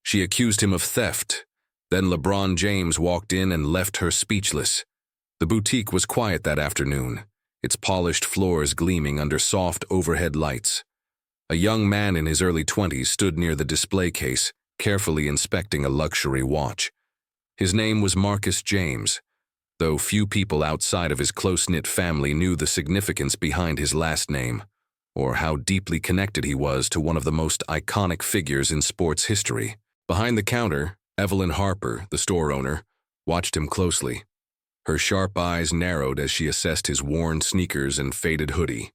She accused him of theft. Then LeBron James walked in and left her speechless. The boutique was quiet that afternoon, its polished floors gleaming under soft overhead lights. A young man in his early 20s stood near the display case, carefully inspecting a luxury watch. His name was Marcus James, though few people outside of his close-knit family knew the significance behind his last name, or how deeply connected he was to one of the most iconic figures in sports history. Behind the counter, Evelyn Harper, the store owner, watched him closely. Her sharp eyes narrowed as she assessed his worn sneakers and faded hoodie.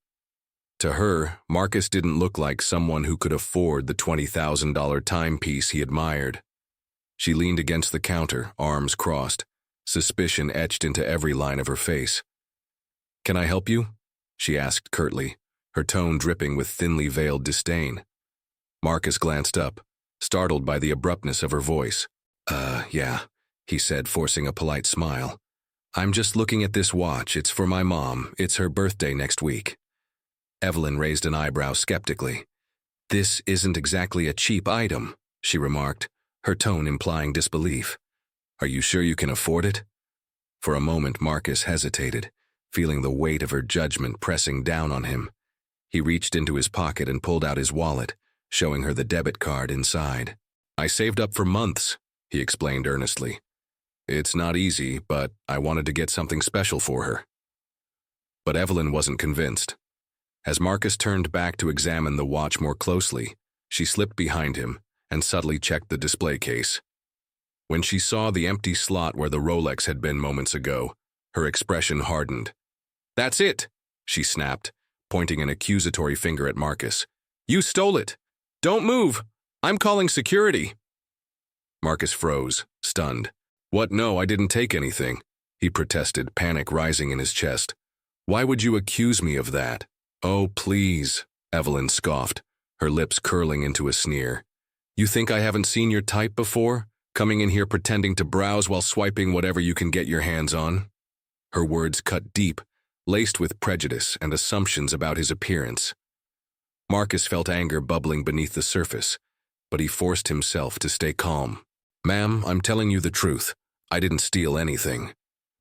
To her, Marcus didn't look like someone who could afford the $20,000 timepiece he admired. She leaned against the counter, arms crossed, suspicion etched into every line of her face. "Can I help you?" she asked curtly, her tone dripping with thinly veiled disdain. Marcus glanced up, startled by the abruptness of her voice. Yeah," he said, forcing a polite smile. "I'm just looking at this watch. It's for my mom. It's her birthday next week." Evelyn raised an eyebrow skeptically. "This isn't exactly a cheap item," she remarked, her tone implying disbelief. "Are you sure you can afford it?" For a moment, Marcus hesitated, feeling the weight of her judgment pressing down on him. He reached into his pocket and pulled out his wallet, showing her the debit card inside. "I saved up for months," he explained earnestly. "It's not easy, but I wanted to get something special for her." But Evelyn wasn't convinced. As Marcus turned back to examine the watch more closely, she slipped behind him and subtly checked the display case. When she saw the empty slot where the Rolex had been moments ago, her expression hardened. "That's it," she snapped, pointing an accusatory finger at Marcus. "You stole it. Don't move. I'm calling security." Marcus froze, stunned. "What? No, I didn't take anything," he protested, panic rising in his chest. "Why would you accuse me of that?" "Oh, please," Evelyn scoffed, her lips curling into a sneer. "You think I haven't seen your type before? Coming in here pretending to browse while swiping whatever you can get your hands on?" Her words cut deep, laced with prejudice and assumptions about his appearance. Marcus felt anger bubbling beneath the surface, but he forced himself to stay calm. "Ma'am, I'm telling you the truth. I didn't steal anything."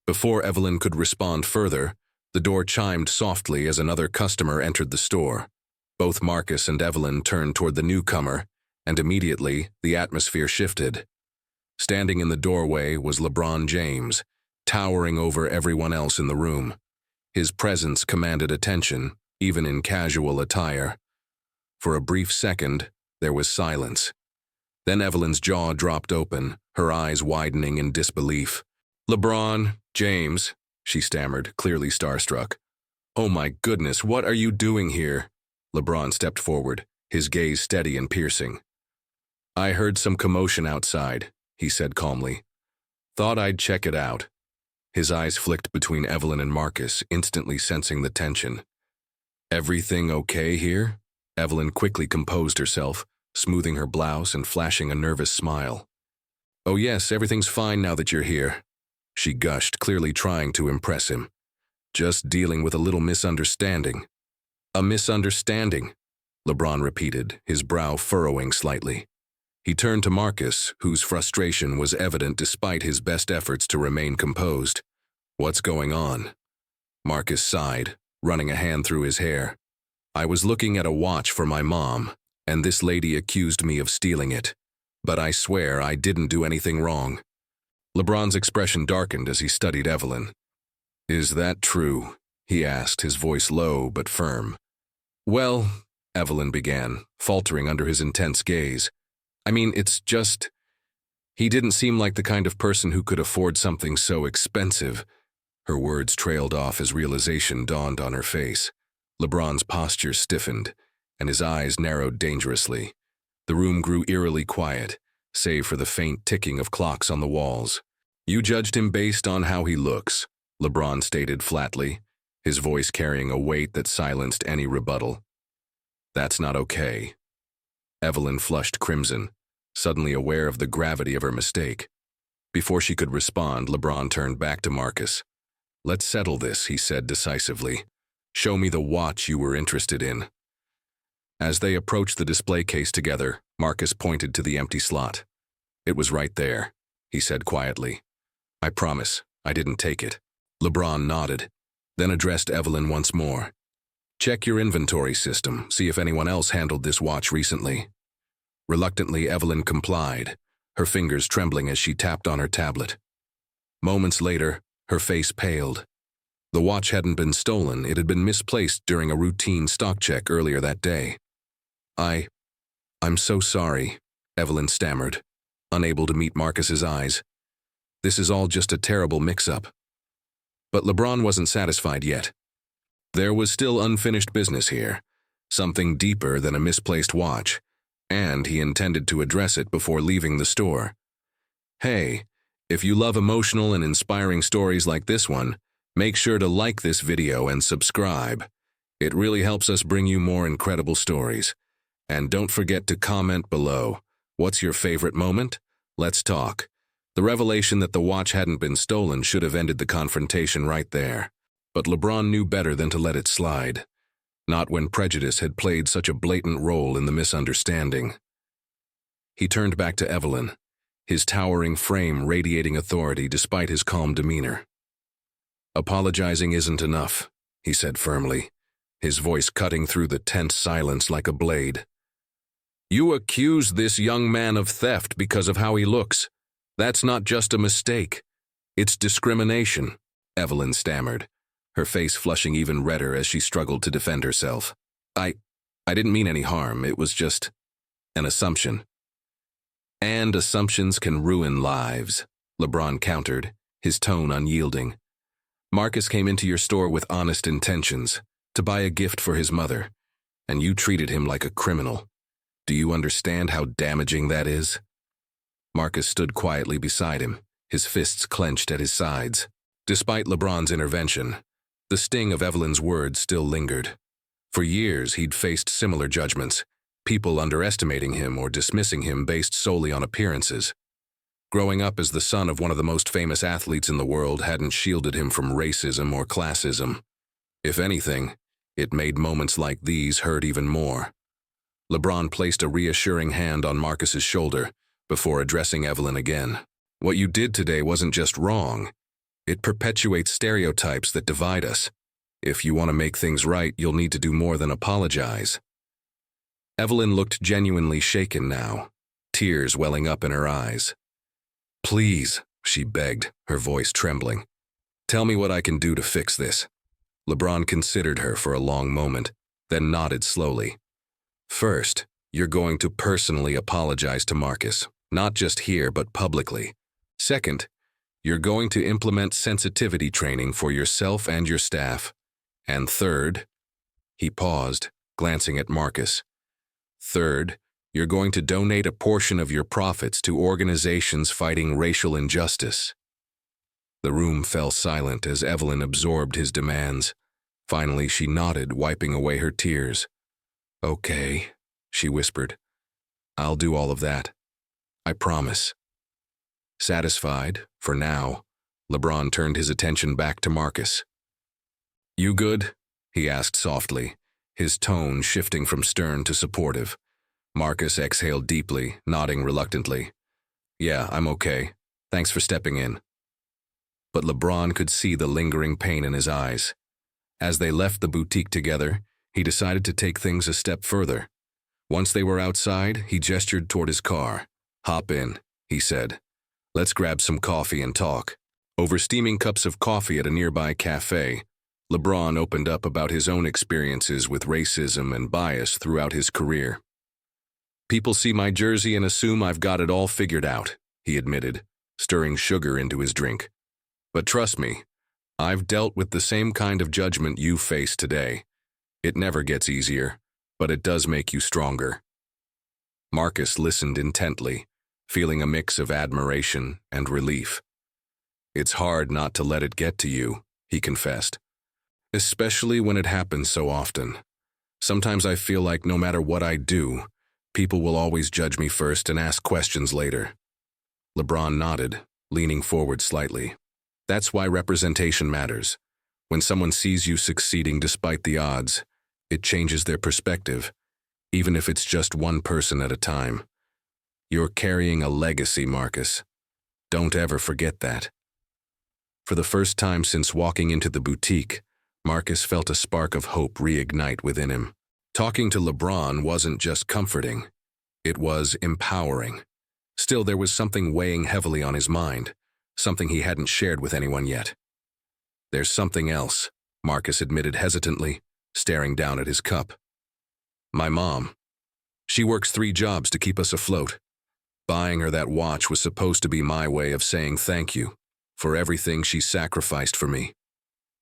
Before Evelyn could respond further, the door chimed softly as another customer entered the store. Both Marcus and Evelyn turned toward the newcomer, and immediately the atmosphere shifted. Standing in the doorway was LeBron James, towering over everyone else in the room. His presence commanded attention, even in casual attire. For a brief second, there was silence. Then Evelyn's jaw dropped open, her eyes widening in disbelief. "LeBron James," she stammered, clearly starstruck. "Oh my goodness, what are you doing here?" LeBron stepped forward, his gaze steady and piercing. "I heard some commotion outside," he said calmly. "Thought I'd check it out." His eyes flicked between Evelyn and Marcus, instantly sensing the tension. "Everything okay here?" Evelyn quickly composed herself, smoothing her blouse and flashing a nervous smile. "Oh yes, everything's fine now that you're here," she gushed, clearly trying to impress him. "Just dealing with a little misunderstanding." "A misunderstanding," LeBron repeated, his brow furrowing slightly. He turned to Marcus, whose frustration was evident despite his best efforts to remain composed. "What's going on?" Marcus sighed, running a hand through his hair. "I was looking at a watch for my mom, and this lady accused me of stealing it. But I swear I didn't do anything wrong." LeBron's expression darkened as he studied Evelyn. "Is that true?" he asked, his voice low but firm. "Well," Evelyn began, faltering under his intense gaze. "I mean, it's just... He didn't seem like the kind of person who could afford something so expensive." Her words trailed off as realization dawned on her face. LeBron's posture stiffened, and his eyes narrowed dangerously. The room grew eerily quiet, save for the faint ticking of clocks on the walls. "You judged him based on how he looks," LeBron stated flatly, his voice carrying a weight that silenced any rebuttal. "That's not okay." Evelyn flushed crimson, suddenly aware of the gravity of her mistake. Before she could respond, LeBron turned back to Marcus. "Let's settle this," he said decisively. "Show me the watch you were interested in." As they approached the display case together, Marcus pointed to the empty slot. It was right there, he said quietly. I promise, I didn't take it. LeBron nodded, then addressed Evelyn once more. Check your inventory system, see if anyone else handled this watch recently. Reluctantly, Evelyn complied, her fingers trembling as she tapped on her tablet. Moments later, her face paled. The watch hadn't been stolen, it had been misplaced during a routine stock check earlier that day. I'm so sorry, Evelyn stammered, unable to meet Marcus's eyes. This is all just a terrible mix-up. But LeBron wasn't satisfied yet. There was still unfinished business here, something deeper than a misplaced watch, and he intended to address it before leaving the store. Hey, if you love emotional and inspiring stories like this one, make sure to like this video and subscribe. It really helps us bring you more incredible stories. And don't forget to comment below. What's your favorite moment? Let's talk. The revelation that the watch hadn't been stolen should have ended the confrontation right there. But LeBron knew better than to let it slide. Not when prejudice had played such a blatant role in the misunderstanding. He turned back to Evelyn, his towering frame radiating authority despite his calm demeanor. Apologizing isn't enough, he said firmly, his voice cutting through the tense silence like a blade. You accuse this young man of theft because of how he looks. That's not just a mistake. It's discrimination, Evelyn stammered, her face flushing even redder as she struggled to defend herself. I didn't mean any harm, it was just an assumption. And assumptions can ruin lives, LeBron countered, his tone unyielding. Marcus came into your store with honest intentions, to buy a gift for his mother, and you treated him like a criminal. Do you understand how damaging that is? Marcus stood quietly beside him, his fists clenched at his sides. Despite LeBron's intervention, the sting of Evelyn's words still lingered. For years, he'd faced similar judgments, people underestimating him or dismissing him based solely on appearances. Growing up as the son of one of the most famous athletes in the world hadn't shielded him from racism or classism. If anything, it made moments like these hurt even more. LeBron placed a reassuring hand on Marcus's shoulder before addressing Evelyn again. What you did today wasn't just wrong. It perpetuates stereotypes that divide us. If you want to make things right, you'll need to do more than apologize. Evelyn looked genuinely shaken now, tears welling up in her eyes. Please, she begged, her voice trembling. Tell me what I can do to fix this. LeBron considered her for a long moment, then nodded slowly. First, you're going to personally apologize to Marcus, not just here but publicly. Second, you're going to implement sensitivity training for yourself and your staff. And third, he paused, glancing at Marcus. Third, you're going to donate a portion of your profits to organizations fighting racial injustice. The room fell silent as Evelyn absorbed his demands. Finally, she nodded, wiping away her tears. Okay, she whispered. I'll do all of that. I promise. Satisfied, for now, LeBron turned his attention back to Marcus. You good? He asked softly, his tone shifting from stern to supportive. Marcus exhaled deeply, nodding reluctantly. Yeah, I'm okay. Thanks for stepping in. But LeBron could see the lingering pain in his eyes. As they left the boutique together, he decided to take things a step further. Once they were outside, he gestured toward his car. Hop in, he said. Let's grab some coffee and talk. Over steaming cups of coffee at a nearby cafe, LeBron opened up about his own experiences with racism and bias throughout his career. People see my jersey and assume I've got it all figured out, he admitted, stirring sugar into his drink. But trust me, I've dealt with the same kind of judgment you face today. It never gets easier, but it does make you stronger. Marcus listened intently, feeling a mix of admiration and relief. It's hard not to let it get to you, he confessed. Especially when it happens so often. Sometimes I feel like no matter what I do, people will always judge me first and ask questions later. LeBron nodded, leaning forward slightly. That's why representation matters. When someone sees you succeeding despite the odds, it changes their perspective, even if it's just one person at a time. You're carrying a legacy, Marcus. Don't ever forget that. For the first time since walking into the boutique, Marcus felt a spark of hope reignite within him. Talking to LeBron wasn't just comforting. It was empowering. Still, there was something weighing heavily on his mind, something he hadn't shared with anyone yet. There's something else, Marcus admitted hesitantly, staring down at his cup. My mom. She works 3 jobs to keep us afloat. Buying her that watch was supposed to be my way of saying thank you for everything she sacrificed for me.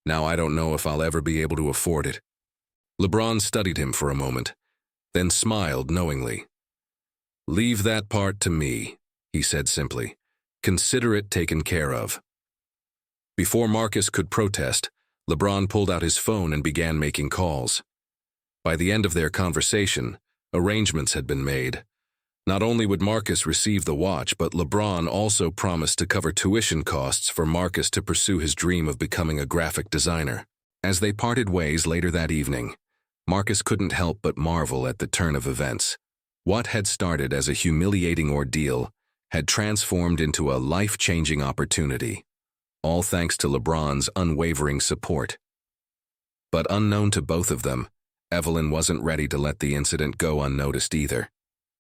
Now I don't know if I'll ever be able to afford it. LeBron studied him for a moment, then smiled knowingly. Leave that part to me, he said simply. Consider it taken care of. Before Marcus could protest, LeBron pulled out his phone and began making calls. By the end of their conversation, arrangements had been made. Not only would Marcus receive the watch, but LeBron also promised to cover tuition costs for Marcus to pursue his dream of becoming a graphic designer. As they parted ways later that evening, Marcus couldn't help but marvel at the turn of events. What had started as a humiliating ordeal had transformed into a life-changing opportunity, all thanks to LeBron's unwavering support. But unknown to both of them, Evelyn wasn't ready to let the incident go unnoticed either.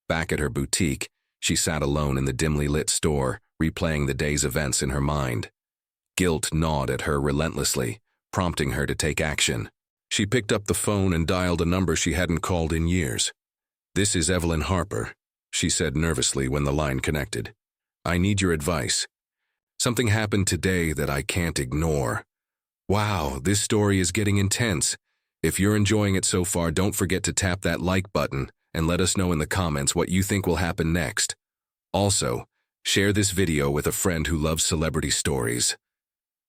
Back at her boutique, she sat alone in the dimly lit store, replaying the day's events in her mind. Guilt gnawed at her relentlessly, prompting her to take action. She picked up the phone and dialed a number she hadn't called in years. "This is Evelyn Harper," she said nervously when the line connected. "I need your advice. Something happened today that I can't ignore. Wow, this story is getting intense. If you're enjoying it so far, don't forget to tap that like button and let us know in the comments what you think will happen next. Also, share this video with a friend who loves celebrity stories."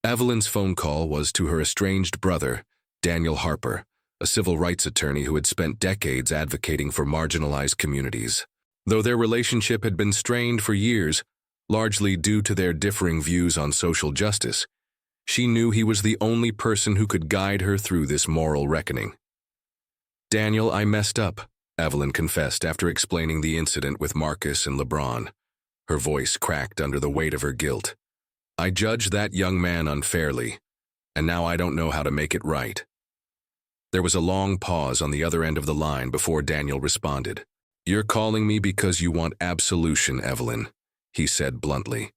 Evelyn's phone call was to her estranged brother, Daniel Harper, a civil rights attorney who had spent decades advocating for marginalized communities. Though their relationship had been strained for years, largely due to their differing views on social justice, she knew he was the only person who could guide her through this moral reckoning. "Daniel, I messed up," Evelyn confessed after explaining the incident with Marcus and LeBron. Her voice cracked under the weight of her guilt. "I judged that young man unfairly, and now I don't know how to make it right." There was a long pause on the other end of the line before Daniel responded. "You're calling me because you want absolution, Evelyn," he said bluntly.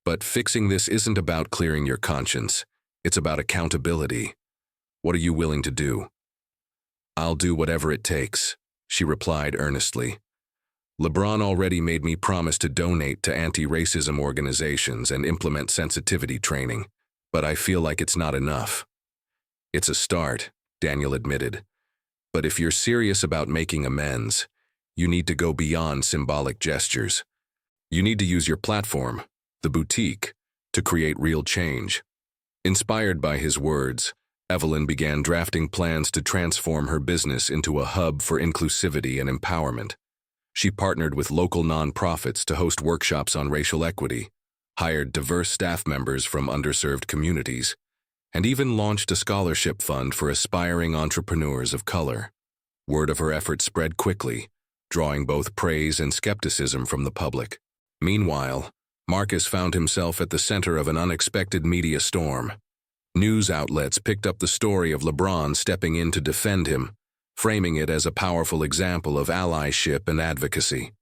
"But fixing this isn't about clearing your conscience. It's about accountability. What are you willing to do?" "I'll do whatever it takes," she replied earnestly. "LeBron already made me promise to donate to anti-racism organizations and implement sensitivity training, but I feel like it's not enough." "It's a start," Daniel admitted. "But if you're serious about making amends, you need to go beyond symbolic gestures. You need to use your platform, the boutique, to create real change." Inspired by his words, Evelyn began drafting plans to transform her business into a hub for inclusivity and empowerment. She partnered with local nonprofits to host workshops on racial equity, hired diverse staff members from underserved communities, and even launched a scholarship fund for aspiring entrepreneurs of color. Word of her efforts spread quickly, drawing both praise and skepticism from the public. Meanwhile, Marcus found himself at the center of an unexpected media storm. News outlets picked up the story of LeBron stepping in to defend him, framing it as a powerful example of allyship and advocacy.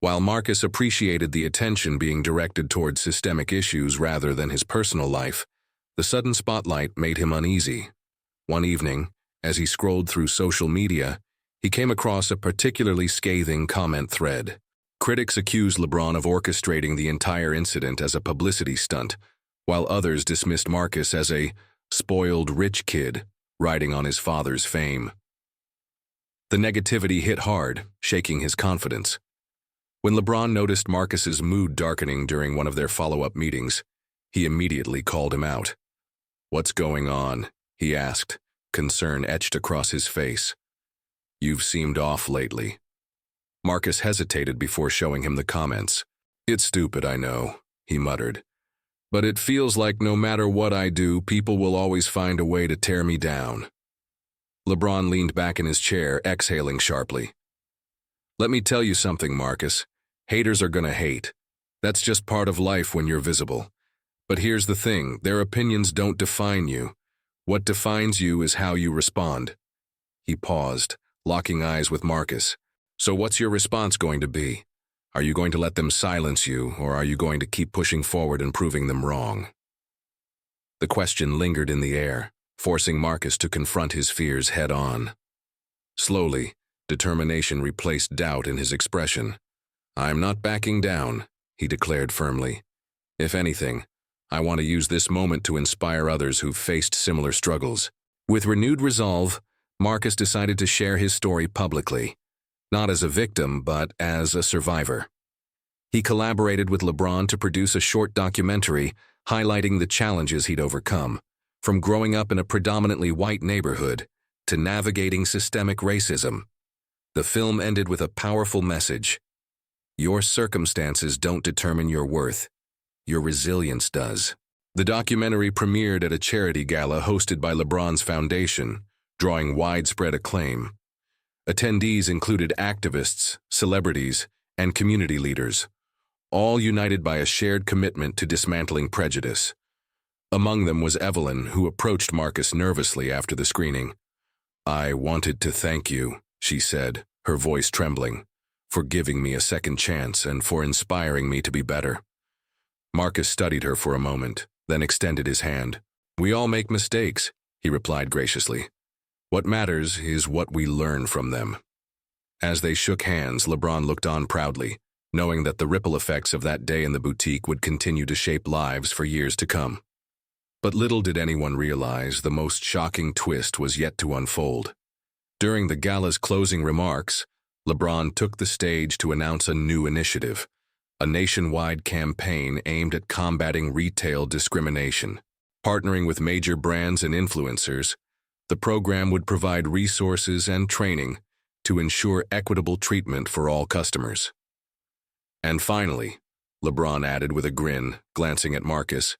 While Marcus appreciated the attention being directed toward systemic issues rather than his personal life, the sudden spotlight made him uneasy. One evening, as he scrolled through social media, he came across a particularly scathing comment thread. Critics accused LeBron of orchestrating the entire incident as a publicity stunt, while others dismissed Marcus as a spoiled rich kid riding on his father's fame. The negativity hit hard, shaking his confidence. When LeBron noticed Marcus's mood darkening during one of their follow-up meetings, he immediately called him out. "What's going on?" he asked, concern etched across his face. "You've seemed off lately." Marcus hesitated before showing him the comments. "It's stupid, I know," he muttered. "But it feels like no matter what I do, people will always find a way to tear me down." LeBron leaned back in his chair, exhaling sharply. "Let me tell you something, Marcus. Haters are gonna hate. That's just part of life when you're visible. But here's the thing, their opinions don't define you. What defines you is how you respond. He paused, locking eyes with Marcus. So what's your response going to be? Are you going to let them silence you, or are you going to keep pushing forward and proving them wrong? The question lingered in the air, forcing Marcus to confront his fears head-on. Slowly, determination replaced doubt in his expression. "I'm not backing down," he declared firmly. "If anything, I want to use this moment to inspire others who've faced similar struggles." With renewed resolve, Marcus decided to share his story publicly, not as a victim, but as a survivor. He collaborated with LeBron to produce a short documentary highlighting the challenges he'd overcome, from growing up in a predominantly white neighborhood to navigating systemic racism. The film ended with a powerful message. Your circumstances don't determine your worth. Your resilience does. The documentary premiered at a charity gala hosted by LeBron's foundation, drawing widespread acclaim. Attendees included activists, celebrities, and community leaders, all united by a shared commitment to dismantling prejudice. Among them was Evelyn, who approached Marcus nervously after the screening. "I wanted to thank you," she said, her voice trembling, "for giving me a second chance and for inspiring me to be better." Marcus studied her for a moment, then extended his hand. "We all make mistakes," he replied graciously. "What matters is what we learn from them." As they shook hands, LeBron looked on proudly, knowing that the ripple effects of that day in the boutique would continue to shape lives for years to come. But little did anyone realize the most shocking twist was yet to unfold. During the gala's closing remarks, LeBron took the stage to announce a new initiative, a nationwide campaign aimed at combating retail discrimination. Partnering with major brands and influencers, the program would provide resources and training to ensure equitable treatment for all customers. And finally, LeBron added with a grin, glancing at Marcus,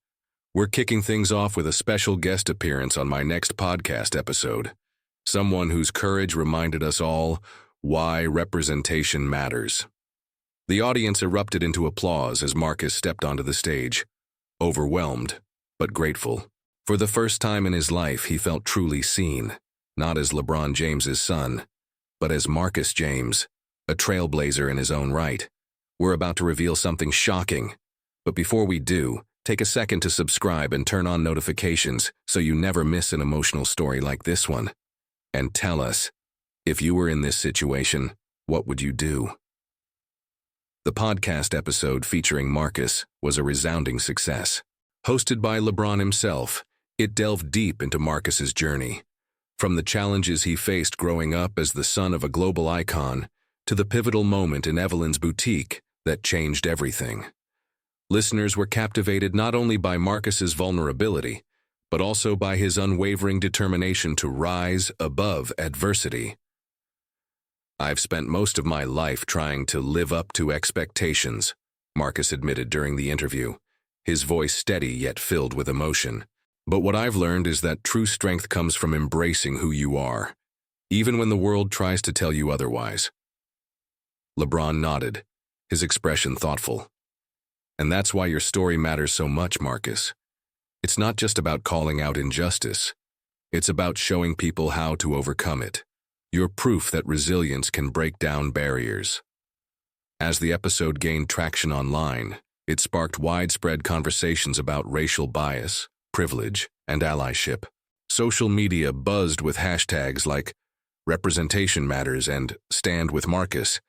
"We're kicking things off with a special guest appearance on my next podcast episode. Someone whose courage reminded us all why representation matters." The audience erupted into applause as Marcus stepped onto the stage, overwhelmed but grateful. For the first time in his life, he felt truly seen, not as LeBron James's son, but as Marcus James, a trailblazer in his own right. We're about to reveal something shocking, but before we do, take a second to subscribe and turn on notifications so you never miss an emotional story like this one. And tell us, if you were in this situation, what would you do? The podcast episode featuring Marcus was a resounding success. Hosted by LeBron himself, it delved deep into Marcus's journey, from the challenges he faced growing up as the son of a global icon to the pivotal moment in Evelyn's boutique that changed everything. Listeners were captivated not only by Marcus's vulnerability, but also by his unwavering determination to rise above adversity. "I've spent most of my life trying to live up to expectations," Marcus admitted during the interview, his voice steady yet filled with emotion. "But what I've learned is that true strength comes from embracing who you are, even when the world tries to tell you otherwise." LeBron nodded, his expression thoughtful. "And that's why your story matters so much, Marcus. It's not just about calling out injustice. It's about showing people how to overcome it. You're proof that resilience can break down barriers." As the episode gained traction online, it sparked widespread conversations about racial bias, privilege, and allyship. Social media buzzed with hashtags like "Representation Matters" and "Stand with Marcus,"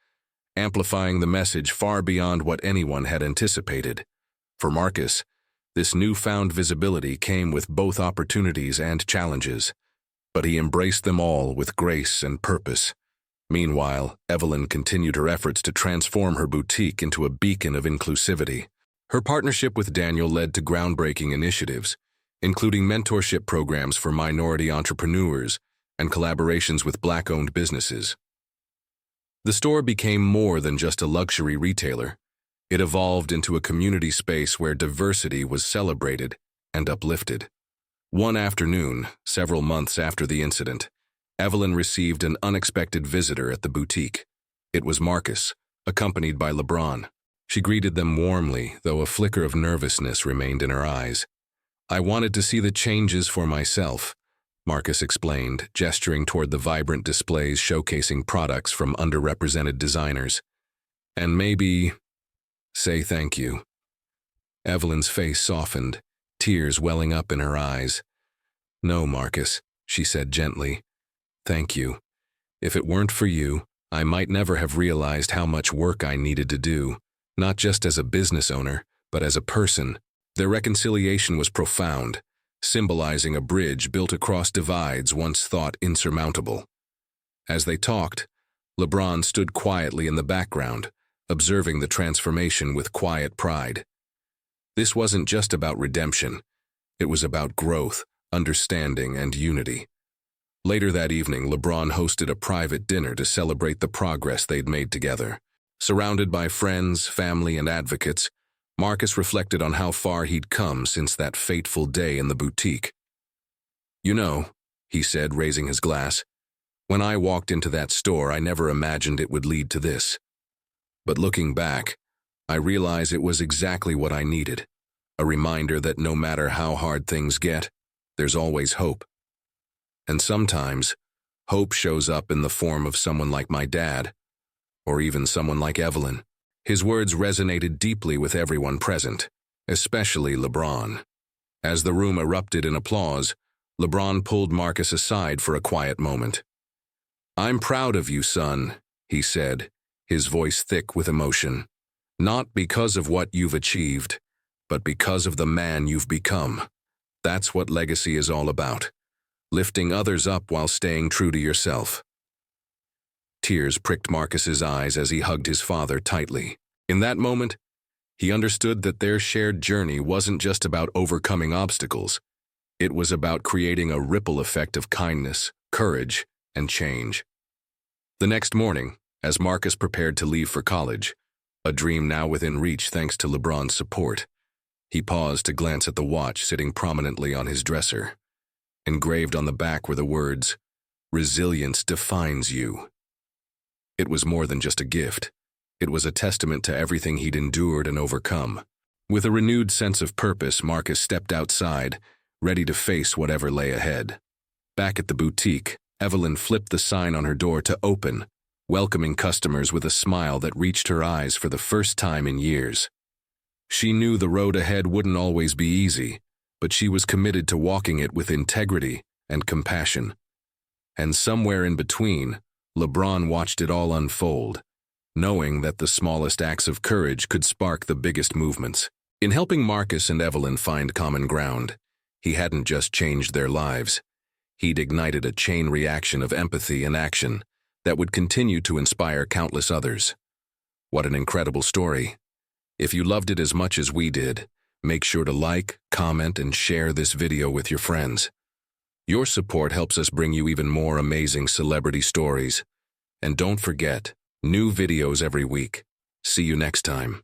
amplifying the message far beyond what anyone had anticipated. For Marcus, this newfound visibility came with both opportunities and challenges, but he embraced them all with grace and purpose. Meanwhile, Evelyn continued her efforts to transform her boutique into a beacon of inclusivity. Her partnership with Daniel led to groundbreaking initiatives, including mentorship programs for minority entrepreneurs and collaborations with Black-owned businesses. The store became more than just a luxury retailer. It evolved into a community space where diversity was celebrated and uplifted. One afternoon, several months after the incident, Evelyn received an unexpected visitor at the boutique. It was Marcus, accompanied by LeBron. She greeted them warmly, though a flicker of nervousness remained in her eyes. "I wanted to see the changes for myself," Marcus explained, gesturing toward the vibrant displays showcasing products from underrepresented designers. "And maybe say thank you." Evelyn's face softened, tears welling up in her eyes. "No, Marcus," she said gently. "Thank you. If it weren't for you, I might never have realized how much work I needed to do, not just as a business owner, but as a person." Their reconciliation was profound, symbolizing a bridge built across divides once thought insurmountable. As they talked, LeBron stood quietly in the background, observing the transformation with quiet pride. This wasn't just about redemption. It was about growth, understanding, and unity. Later that evening, LeBron hosted a private dinner to celebrate the progress they'd made together. Surrounded by friends, family, and advocates, Marcus reflected on how far he'd come since that fateful day in the boutique. "You know," he said, raising his glass, "when I walked into that store, I never imagined it would lead to this. But looking back, I realize it was exactly what I needed, a reminder that no matter how hard things get, there's always hope. And sometimes, hope shows up in the form of someone like my dad, or even someone like Evelyn." His words resonated deeply with everyone present, especially LeBron. As the room erupted in applause, LeBron pulled Marcus aside for a quiet moment. "I'm proud of you, son," he said, his voice thick with emotion. "Not because of what you've achieved, but because of the man you've become. That's what legacy is all about, lifting others up while staying true to yourself." Tears pricked Marcus's eyes as he hugged his father tightly. In that moment, he understood that their shared journey wasn't just about overcoming obstacles. It was about creating a ripple effect of kindness, courage, and change. The next morning, as Marcus prepared to leave for college, a dream now within reach thanks to LeBron's support, he paused to glance at the watch sitting prominently on his dresser. Engraved on the back were the words, "Resilience defines you." It was more than just a gift. It was a testament to everything he'd endured and overcome. With a renewed sense of purpose, Marcus stepped outside, ready to face whatever lay ahead. Back at the boutique, Evelyn flipped the sign on her door to open, welcoming customers with a smile that reached her eyes for the first time in years. She knew the road ahead wouldn't always be easy, but she was committed to walking it with integrity and compassion. And somewhere in between, LeBron watched it all unfold, knowing that the smallest acts of courage could spark the biggest movements. In helping Marcus and Evelyn find common ground, he hadn't just changed their lives. He'd ignited a chain reaction of empathy and action that would continue to inspire countless others. What an incredible story. If you loved it as much as we did, make sure to like, comment, and share this video with your friends. Your support helps us bring you even more amazing celebrity stories. And don't forget, new videos every week. See you next time.